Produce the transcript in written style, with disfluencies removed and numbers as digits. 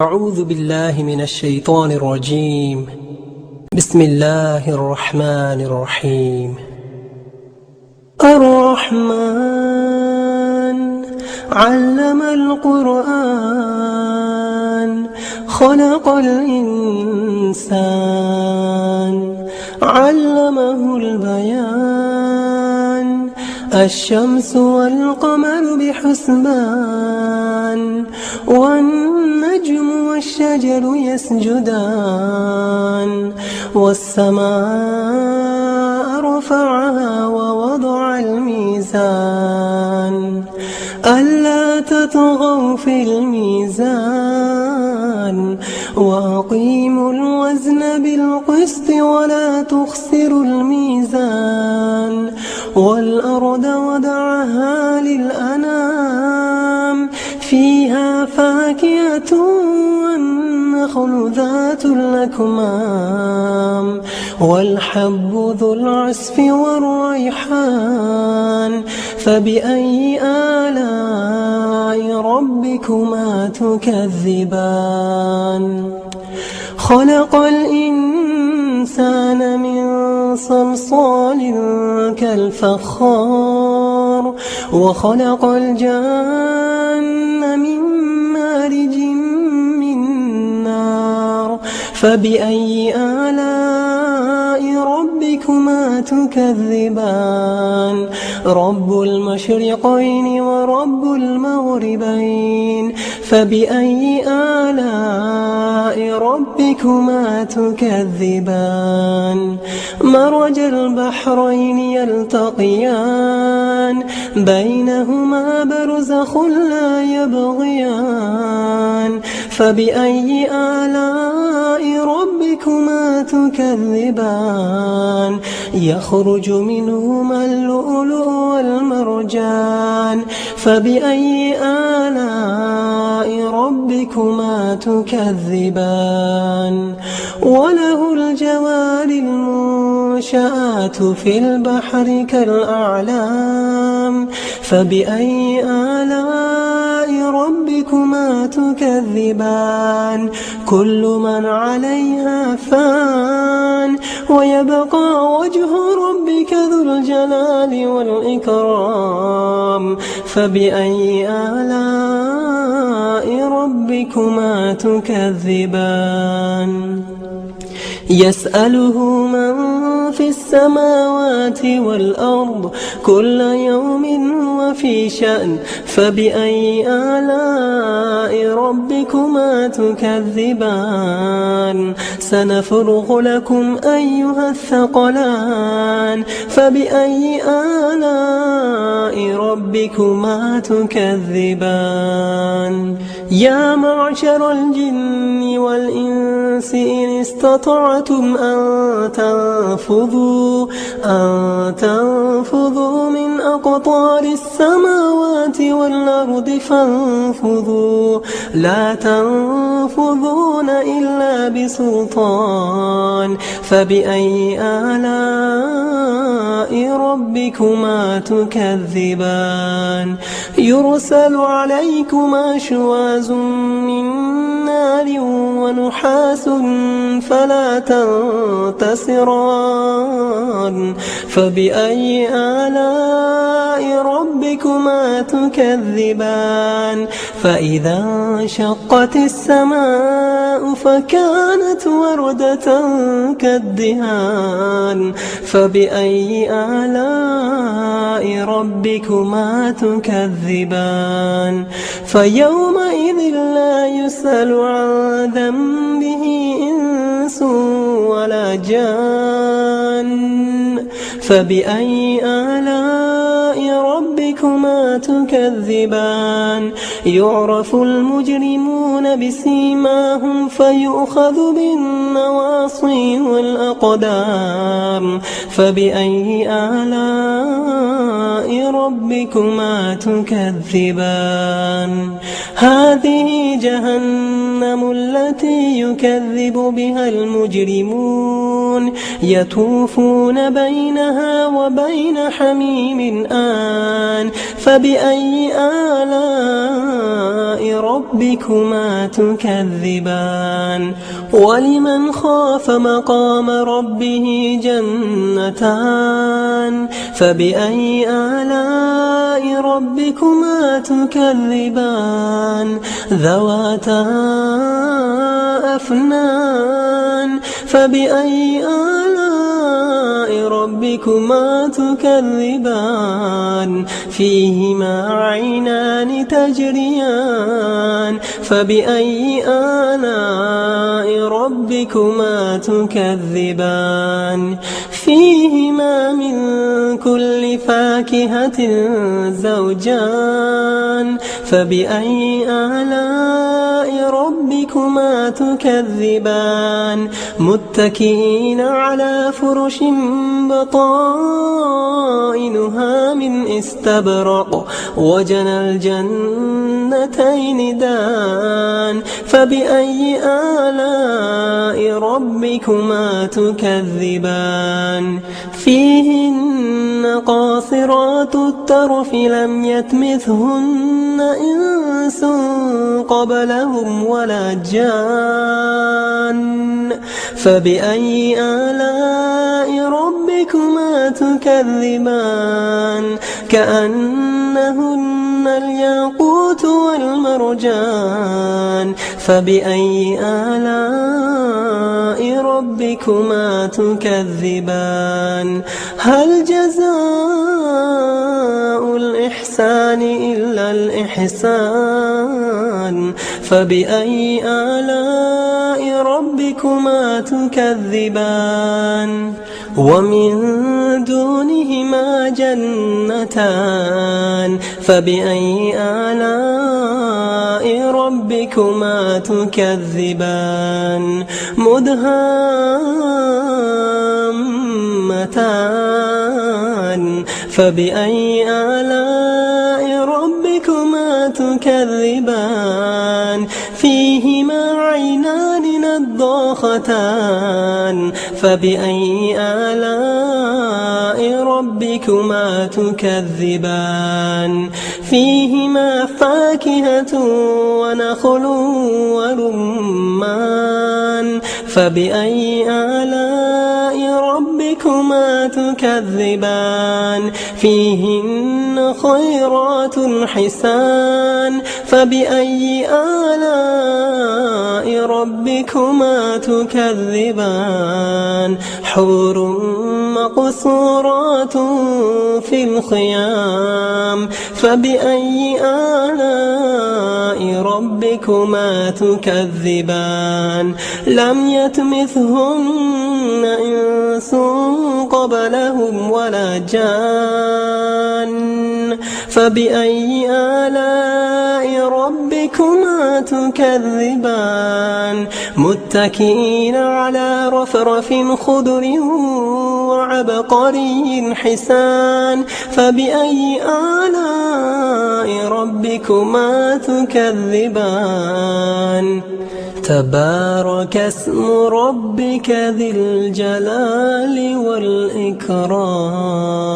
أعوذ بالله من الشيطان الرجيم. بسم الله الرحمن الرحيم. الرحمن علم القرآن خلق الإنسان علمه البيان الشمس والقمر بحسبان والنجم والشجر يسجدان والسماء رفعها ووضع الميزان ألا تطغوا في الميزان وأقيموا الوزن بالقسط ولا تخسروا الميزان والأرض وضعها للأنام فيها فاكهة والنخل ذات الأكمام والحب ذو العصف والريحان فبأي آلاء ربكما تكذبان خلق الإنسان من صلصال كالفخار وخلق الجن من مارج من نار فبأي آلاء ربكما تكذبان رب المشرقين ورب المغربين فبأي آلاء ربكما تكذبان مرج البحرين يلتقيان بينهما برزخ لا يبغيان فبأي آلاء ربكما تكذبان يخرج منهما اللؤلؤ والمرجان فبأي آلاء ربكما تكذبان وله الجوار المنشآت في البحر كالأعلام فبأي آلاء ربكما تكذبان كل من عليها فان ويبقى وجه ربك ذو الجلال والإكرام فبأي آلاء ربكما تكذبان يسأله من في السماوات والأرض كل يوم هو في شأن فبأي آلاء ربكما تكذبان سنفرغ لكم أيها الثقلان فبأي آلاء ربكما تكذبان يا معشر الجن والإنس إن استطعتم أن تنفذوا من أقطار السماوات والأرض فانفذوا لا تنفذون إلا بسلطان فبأي آلاء ربكما تكذبان يرسل عليكما شواظ من نار ونحاس فلا تنتصران فبأي آلاء ربكما تكذبان فإذا انشقت السماء فكانت وردة كالدهان فبأي آلاء ربكما تكذبان فيومئذ لا يسأل عن ذنبه إنس ولا جان فبأي آلاء ربكما تكذبان يعرف المجرمون بسيماهم فيؤخذ بالنواصي والأقدام فبأي آلاء ربكما تكذبان هذه جهنم التي يكذب بها فبأي آلاء ربكما تكذبان ولمن خاف مقام ربه جنتان فبأي آلاء ربكما تكذبان ذواتا أفنان فبأي آلاء ربكما تكذبان فيهما عينان تجريان فبأي آلاء ربكما تكذبان فيهما من كل فاكهة زوجان فبأي آلاء ربكما تكذبان متكئين على فرش بطائنها من استبرق وجنى الجنتين دان فبأي آلاء ربكما تكذبان فيهن قاصرات الطرف لم يطمثهن إنس قبلهم ولا جان فبأي آلاء ربكما تكذبان كأنهن الياقوت والمرجان فبأي آلاء ربكما تكذبان هل جزاء الإحسان إلا الإحسان فبأي آلاء ربكما تكذبان ومن دونهما جنتان فبأي آلاء ربكما تكذبان مدهامتان فبأي آلاء ربكما تكذبان فيهما عينان نضاختان فبأي آلاء ربكما تكذبان فيهما فاكهة ونخل ورمان فبأي آلاء ربكما تكذبان فيهن خيرات حسان فبأي آلاء ربكما تكذبان حور مقصورات في الخيام فبأي آلاء ربكما تكذبان لم يطمثهن إنس قبلهم ولا جان فبأي آلاء ربكما تكذبان متكئين على رفرف خضر وعبقري حسان فبأي آلاء ربكما تكذبان تبارك اسم ربك ذي الجلال والإكرام